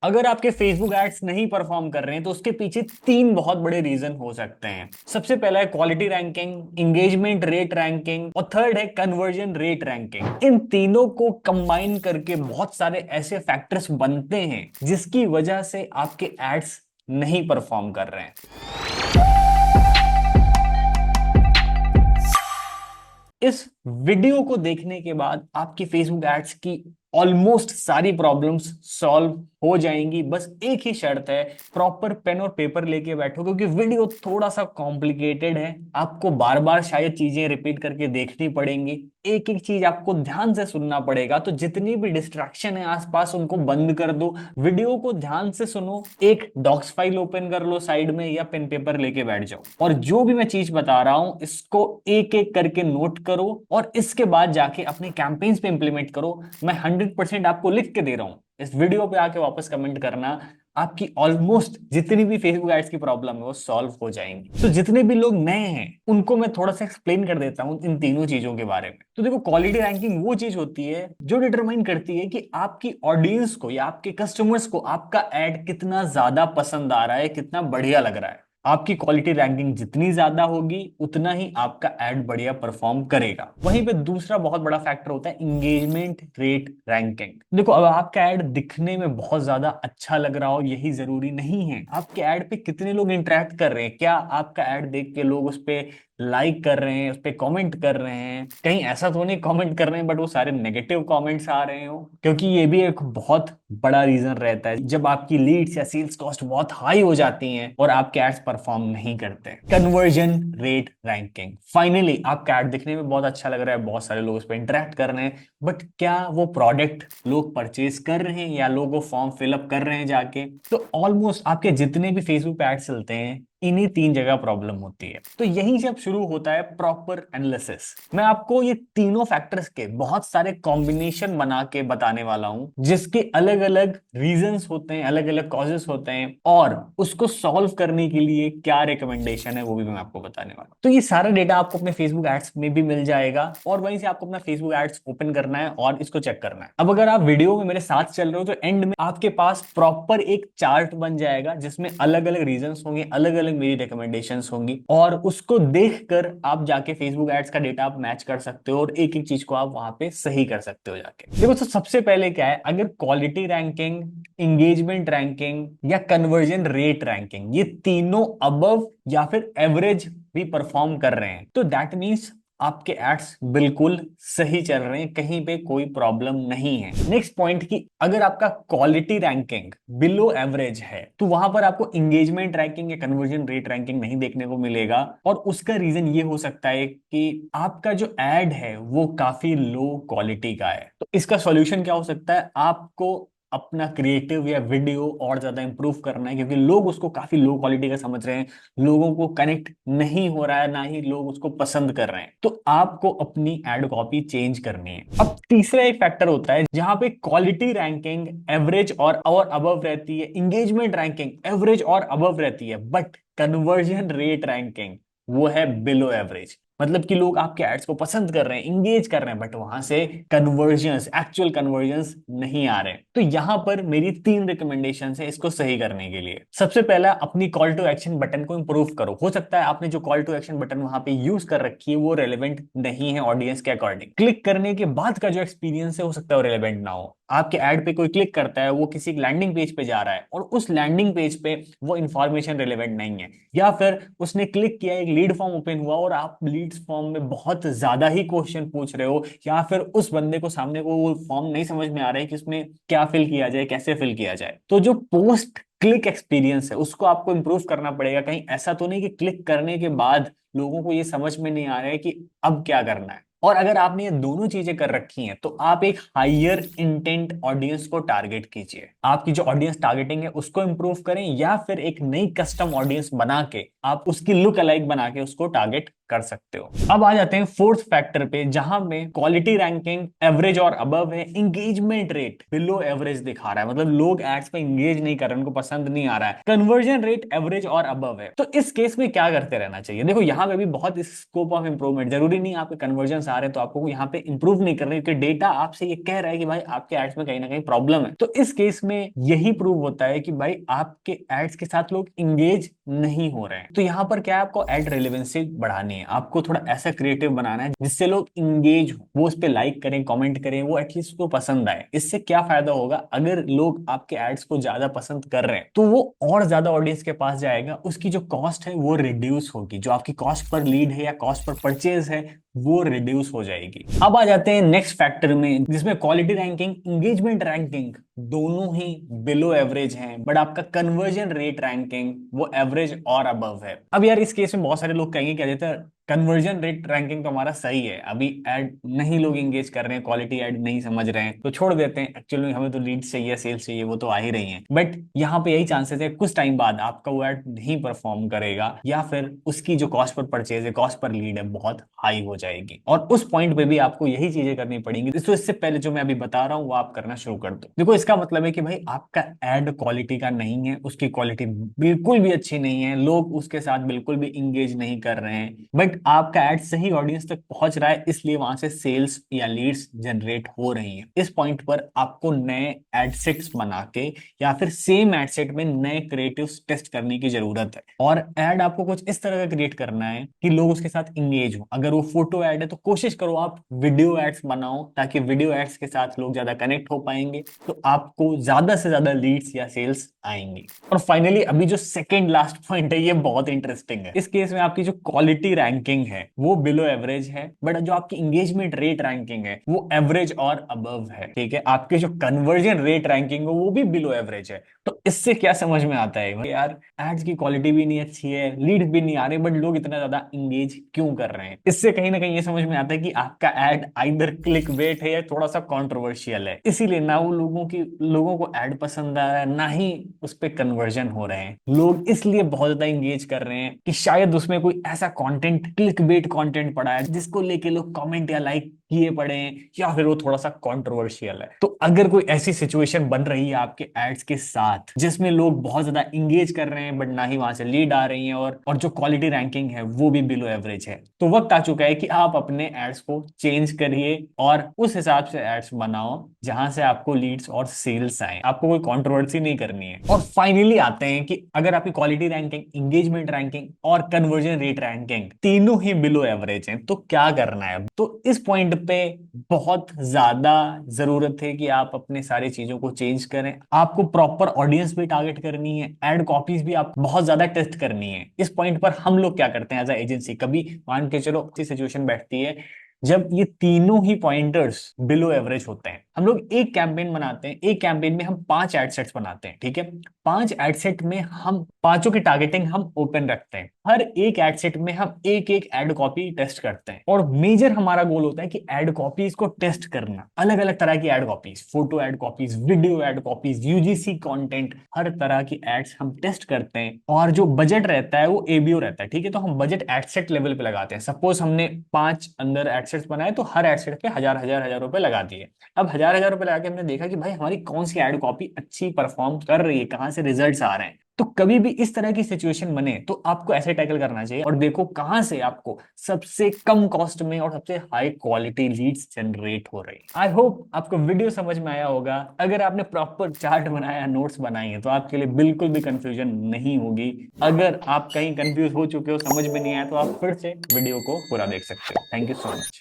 अगर आपके Facebook ads नहीं परफॉर्म कर रहे हैं तो उसके पीछे तीन बहुत बड़े रीजन हो सकते हैं। सबसे पहला है quality ranking, engagement rate ranking और थर्ड है कन्वर्जन रेट रैंकिंग। इन तीनों को कंबाइन करके बहुत सारे ऐसे फैक्टर्स बनते हैं जिसकी वजह से आपके एड्स नहीं परफॉर्म कर रहे हैं। इस वीडियो को देखने के बाद आपकी फेसबुक एड्स की ऑलमोस्ट सारी प्रॉब्लम्स सॉल्व हो जाएंगी। बस एक ही शर्त है, प्रॉपर पेन और पेपर लेके बैठो, क्योंकि वीडियो थोड़ा सा कॉम्प्लिकेटेड है। आपको बार बार शायद चीजें रिपीट करके देखनी पड़ेंगी, एक एक चीज आपको ध्यान से सुनना पड़ेगा। तो जितनी भी डिस्ट्रैक्शन है आसपास उनको बंद कर दो, वीडियो को ध्यान से सुनो, एक डॉक्स फाइल ओपन कर लो साइड में या पेन पेपर लेके बैठ जाओ और जो भी मैं चीज बता रहा हूं इसको एक एक करके नोट करो और इसके बाद जाके अपने कैंपेन्स पे इंप्लीमेंट करो। मैं 100% आपको लिख के दे रहा हूं, इस वीडियो पे आके वापस कमेंट करना, आपकी ऑलमोस्ट जितनी भी फेसबुक एड्स की प्रॉब्लम है वो सॉल्व हो जाएंगी। तो जितने भी लोग नए हैं उनको मैं थोड़ा सा एक्सप्लेन कर देता हूं इन तीनों चीजों के बारे में। तो देखो, क्वालिटी रैंकिंग वो चीज होती है जो डिटरमाइन करती है कि आपकी ऑडियंस को या आपके कस्टमर्स को आपका एड कितना ज्यादा पसंद आ रहा है, कितना बढ़िया लग रहा है। आपकी क्वालिटी रैंकिंग जितनी ज्यादा होगी उतना ही आपका एड बढ़िया परफॉर्म करेगा। वहीं पे दूसरा बहुत बड़ा फैक्टर होता है इंगेजमेंट रेट रैंकिंग। देखो, अब आपका एड दिखने में बहुत ज्यादा अच्छा लग रहा हो यही जरूरी नहीं है, आपके एड पे कितने लोग इंटरेक्ट कर रहे हैं, क्या आपका एड देख के लोग उस पे लाइक कर रहे हैं, उस पे कमेंट कर रहे हैं। कहीं ऐसा तो नहीं कमेंट कर रहे हैं बट वो सारे नेगेटिव कमेंट्स आ रहे हो, क्योंकि ये भी एक बहुत बड़ा रीजन रहता है जब आपकी लीड्स या सेल्स कॉस्ट बहुत हाई हो जाती हैं और आपके एड्स परफॉर्म नहीं करते। कन्वर्जन रेट रैंकिंग, फाइनली आपका एड दिखने में बहुत अच्छा लग रहा है, बहुत सारे लोग उस पर इंटरेक्ट कर रहे हैं, बट क्या वो प्रोडक्ट लोग परचेज कर रहे हैं या लोग वो फॉर्म फिलअप कर रहे हैं जाके। तो ऑलमोस्ट आपके जितने भी फेसबुक एड्स चलते हैं इन्हीं तीन जगह प्रॉब्लम होती है। तो यहीं से अब शुरू होता है प्रॉपर एनालिसिस। मैं आपको ये तीनों फैक्टर्स के बहुत सारे कॉम्बिनेशन बना के बताने वाला हूं जिसके अलग अलग रीजंस होते हैं, अलग अलग कॉजेस होते हैं, और उसको सॉल्व करने के लिए क्या रिकमेंडेशन है वो भी मैं आपको बताने वाला हूं। तो ये सारा डेटा आपको अपने फेसबुक एड्स में भी मिल जाएगा और वहीं से आपको अपना फेसबुक एड्स ओपन करना है और इसको चेक करना है। अब अगर आप वीडियो में मेरे साथ चल रहे हो तो एंड में आपके पास प्रॉपर एक चार्ट बन जाएगा जिसमें अलग अलग रीजंस होंगे, अलग अलग मेरी रिकमेंडेशंस होंगी, और उसको देखकर आप जाके फेसबुक एड्स का डेटा आप मैच कर सकते हो और एक एक चीज को आप वहां पे सही कर सकते हो जाके। देखो, तो सबसे पहले क्या है, अगर क्वालिटी रैंकिंग, इंगेजमेंट रैंकिंग या कन्वर्जन रेट रैंकिंग ये तीनों अबव या फिर एवरेज भी परफॉर्म कर रहे हैं तो दैट मीन्स आपके एड्स बिल्कुल सही चल रहे हैं, कहीं पे कोई प्रॉब्लम नहीं है। नेक्स्ट पॉइंट कि अगर आपका क्वालिटी रैंकिंग बिलो एवरेज है तो वहां पर आपको इंगेजमेंट रैंकिंग या कन्वर्जन रेट रैंकिंग नहीं देखने को मिलेगा, और उसका रीजन ये हो सकता है कि आपका जो एड है वो काफी लो क्वालिटी का है। तो इसका सॉल्यूशन क्या हो सकता है, आपको अपना क्रिएटिव या वीडियो और ज्यादा इंप्रूव करना है, क्योंकि लोग उसको काफी लो क्वालिटी का समझ रहे हैं, लोगों को कनेक्ट नहीं हो रहा है, ना ही लोग उसको पसंद कर रहे हैं। तो आपको अपनी एड कॉपी चेंज करनी है। अब तीसरा एक फैक्टर होता है जहां पे क्वालिटी रैंकिंग एवरेज और अबव रहती है, इंगेजमेंट रैंकिंग एवरेज और अबव रहती है, बट कन्वर्जन रेट रैंकिंग वो है बिलो एवरेज। मतलब कि लोग आपके एड्स को पसंद कर रहे हैं, इंगेज कर रहे हैं, बट वहां से कन्वर्जन्स, एक्चुअल कन्वर्जन्स नहीं आ रहे। तो यहां पर मेरी तीन रिकमेंडेशन है इसको सही करने के लिए। सबसे पहला, अपनी कॉल टू एक्शन बटन को इंप्रूव करो। हो सकता है आपने जो कॉल टू एक्शन बटन वहां पे यूज कर रखी है वो रेलेवेंट नहीं है ऑडियंस के अकॉर्डिंग। क्लिक करने के बाद का जो एक्सपीरियंस है हो सकता है वो रेलेवेंट ना हो। आपके एड पे कोई क्लिक करता है, वो किसी लैंडिंग पेज पे जा रहा है और उस लैंडिंग पेज पे वो इंफॉर्मेशन रिलेवेंट नहीं है, या फिर उसने क्लिक किया, एक लीड फॉर्म ओपन हुआ और आप लीड्स फॉर्म में बहुत ज्यादा ही क्वेश्चन पूछ रहे हो, या फिर उस बंदे को सामने को वो फॉर्म नहीं समझ में आ रहा है कि उसमें क्या फिल किया जाए, कैसे फिल किया जाए। तो जो पोस्ट क्लिक एक्सपीरियंस है उसको आपको इंप्रूव करना पड़ेगा। कहीं ऐसा तो नहीं कि क्लिक करने के बाद लोगों को ये समझ में नहीं आ रहा है कि अब क्या करना है। और अगर आपने ये दोनों चीजें कर रखी हैं तो आप एक हायर इंटेंट ऑडियंस को टारगेट कीजिए। आपकी जो ऑडियंस टारगेटिंग है उसको इंप्रूव करें, या फिर एक नई कस्टम ऑडियंस बना के आप उसकी लुक अलाइक बना के उसको टारगेट कर सकते हो। अब आ जाते हैं फोर्थ फैक्टर पे, जहां में क्वालिटी रैंकिंग एवरेज और अबव है, इंगेजमेंट रेट बिलो एवरेज दिखा रहा है, मतलब लोग एड्स पे इंगेज नहीं कर रहे, उनको पसंद नहीं आ रहा है, कन्वर्जन रेट एवरेज और अबव है। तो इस केस में क्या करते रहना चाहिए? देखो यहाँ पे भी बहुत स्कोप ऑफ इंप्रूवमेंट, जरूरी नहीं आपके कन्वर्जन आ रहे हैं तो आपको यहाँ पे इंप्रूव नहीं करना, क्योंकि डेटा आपसे ये कह रहा है कि भाई आपके एड्स में कहीं ना कहीं प्रॉब्लम है। तो इस केस में यही प्रूव होता है कि भाई आपके एड्स के साथ लोग इंगेज नहीं हो रहे हैं। तो यहाँ पर क्या है, आपको एड रेलेवेंसी बढ़ानी है, आपको थोड़ा ऐसा क्रिएटिव बनाना है जिससे लोग इंगेज हो, वो उस पर लाइक करें, कमेंट करें, वो एटलीस्ट उसको पसंद आए। इससे क्या फायदा होगा, अगर लोग आपके एड्स को ज्यादा पसंद कर रहे हैं तो वो और ज्यादा ऑडियंस के पास जाएगा, उसकी जो कॉस्ट है वो रिड्यूस होगी, जो आपकी कॉस्ट पर लीड है या कॉस्ट पर परचेज है वो रिड्यूस हो जाएगी। अब आ जाते हैं नेक्स्ट फैक्टर में, जिसमें क्वालिटी रैंकिंग, एंगेजमेंट रैंकिंग दोनों ही बिलो एवरेज हैं, बट आपका कन्वर्जन रेट रैंकिंग वो एवरेज और अबव है। अब यार इस केस में बहुत सारे लोग कहेंगे, क्या देते हैं, कन्वर्जन रेट रैंकिंग तो हमारा सही है, अभी ऐड नहीं लोग एंगेज कर रहे हैं, क्वालिटी ऐड नहीं समझ रहे हैं, तो छोड़ देते हैं, एक्चुअली हमें तो लीड्स चाहिए, सेल्स चाहिए, वो तो आ ही रही हैं। बट यहाँ पे यही चांसेस है कुछ टाइम बाद आपका वो ऐड नहीं परफॉर्म करेगा, या फिर उसकी जो कॉस्ट पर परचेज है, कॉस्ट पर लीड है, बहुत हाई हो जाएगी, और उस पॉइंट पे भी आपको यही चीजें करनी पड़ेंगी। तो इससे पहले जो मैं अभी बता रहा हूँ वो आप करना शुरू कर दो। देखो इसका मतलब है कि भाई आपका ऐड क्वालिटी का नहीं है, उसकी क्वालिटी बिल्कुल भी अच्छी नहीं है, लोग उसके साथ बिल्कुल भी इंगेज नहीं कर रहे हैं, बट आपका एड सही ऑडियंस तक पहुंच रहा है, इसलिए वहां से सेल्स या लीड्स जनरेट हो रही हैं। इस पॉइंट पर आपको नए एड सेट्स बना के या फिर सेम एड सेट में नए क्रिएटिव्स टेस्ट करने की जरूरत है, और एड आपको कुछ इस तरह का क्रिएट करना है कि लोग उसके साथ इंगेज हो। अगर वो फोटो एड है तो कोशिश करो आप वीडियो एड्स बनाओ, ताकि वीडियो एड्स के साथ लोग ज्यादा कनेक्ट हो पाएंगे, तो आपको ज्यादा से ज्यादा लीड्स या सेल्स आएंगी। और फाइनली अभी जो सेकंड लास्ट पॉइंट है, ये बहुत इंटरेस्टिंग है। इस केस में आपकी जो क्वालिटी रैंकिंग है वो बिलो एवरेज है, बट जो आपकी इंगेजमेंट रेट रैंकिंग है वो एवरेज और अबव है, ठीक है। आपके जो कन्वर्जन रेट रैंकिंग है वो भी बिलो एवरेज है। तो इससे क्या समझ में आता है यार, एड्स की क्वालिटी भी नहीं अच्छी है, लीड्स भी नहीं आ रहे, बट लोग इतना ज्यादा इंगेज क्यों कर रहे हैं? इससे कहीं ना कहीं ये समझ में आता है कि आपका एड आइदर क्लिक बेट है या थोड़ा सा कंट्रोवर्शियल है, इसीलिए ना वो लोगों को एड पसंद आ रहा है, ना ही उस पर कन्वर्जन हो रहे हैं। लोग इसलिए बहुत ज्यादा इंगेज कर रहे हैं कि शायद उसमें कोई ऐसा कंटेंट, क्लिक बेट कंटेंट पड़ा है जिसको लेके लोग कमेंट या लाइक किए पड़े हैं, या फिर वो थोड़ा सा कंट्रोवर्शियल है। तो अगर कोई ऐसी सिचुएशन बन रही है आपके एड्स के साथ जिसमें लोग बहुत ज्यादा इंगेज कर रहे हैं, बट ना ही वहां से लीड आ रही है, और जो क्वालिटी रैंकिंग है वो भी बिलो एवरेज है, तो वक्त आ चुका है कि आप अपने एड्स को चेंज करिए और उस हिसाब से एड्स बनाओ जहां से आपको लीड्स और सेल्स आए। आपको कोई कंट्रोवर्सी नहीं करनी है। और फाइनली आते हैं कि अगर आपकी क्वालिटी रैंकिंग, इंगेजमेंट रैंकिंग और कन्वर्जन रेट रैंकिंग तीनों ही बिलो एवरेज हैं, तो क्या करना है? तो इस पॉइंट पे बहुत ज्यादा जरूरत है कि आप अपने सारी चीजों को चेंज करें। आपको प्रॉपर ऑडियंस भी टारगेट करनी है, एड कॉपीज भी आप बहुत ज्यादा टेस्ट करनी है। इस पॉइंट पर हम लोग क्या करते हैं एज अ एजेंसी, कभी मान के चलो अच्छी सिचुएशन बैठती है जब ये तीनों ही पॉइंटर्स बिलो एवरेज होते हैं, हम लोग एक कैंपेन बनाते हैं, एक कैंपेन में हम 5 एड सेट्स बनाते हैं, ठीक है। 5 एड सेट में हम पांचों की टारगेटिंग हम ओपन रखते हैं, हर एक एड सेट में हम एक एक एड कॉपी टेस्ट करते हैं, और मेजर हमारा गोल होता है कि एड कॉपीज को टेस्ट करना, अलग अलग तरह की ad copies, photo ad copies, video ad copies, UGC content, हर तरह की एड्स हम टेस्ट करते हैं। और जो बजट रहता है वो एबीओ रहता है, ठीक है। तो हम बजट एड सेट लेवल पे लगाते हैं। सपोज हमने 5 अंदर एड सेट्स बनाए, तो हर एड सेट पे हजार रुपए लगा दिए। अब हजार रुपए लगा के हमने देखा कि भाई हमारी कौन सी एड कॉपी अच्छी परफॉर्म कर रही है, कहां से रिजल्ट्स आ रहे हैं। तो कभी भी इस तरह की सिचुएशन बने तो आपको ऐसे टैकल करना चाहिए, और देखो कहां से आपको सबसे कम कॉस्ट में और सबसे हाई क्वालिटी लीड्स जनरेट हो रही है। आई होप आपको वीडियो समझ में आया होगा। अगर आपने प्रॉपर चार्ट बनाया, नोट्स बनाई है, तो आपके लिए बिल्कुल भी कंफ्यूजन नहीं होगी। अगर आप कहीं कंफ्यूज हो चुके हो, समझ में नहीं आया, तो आप फिर से वीडियो को पूरा देख सकते हो। Thank you so much.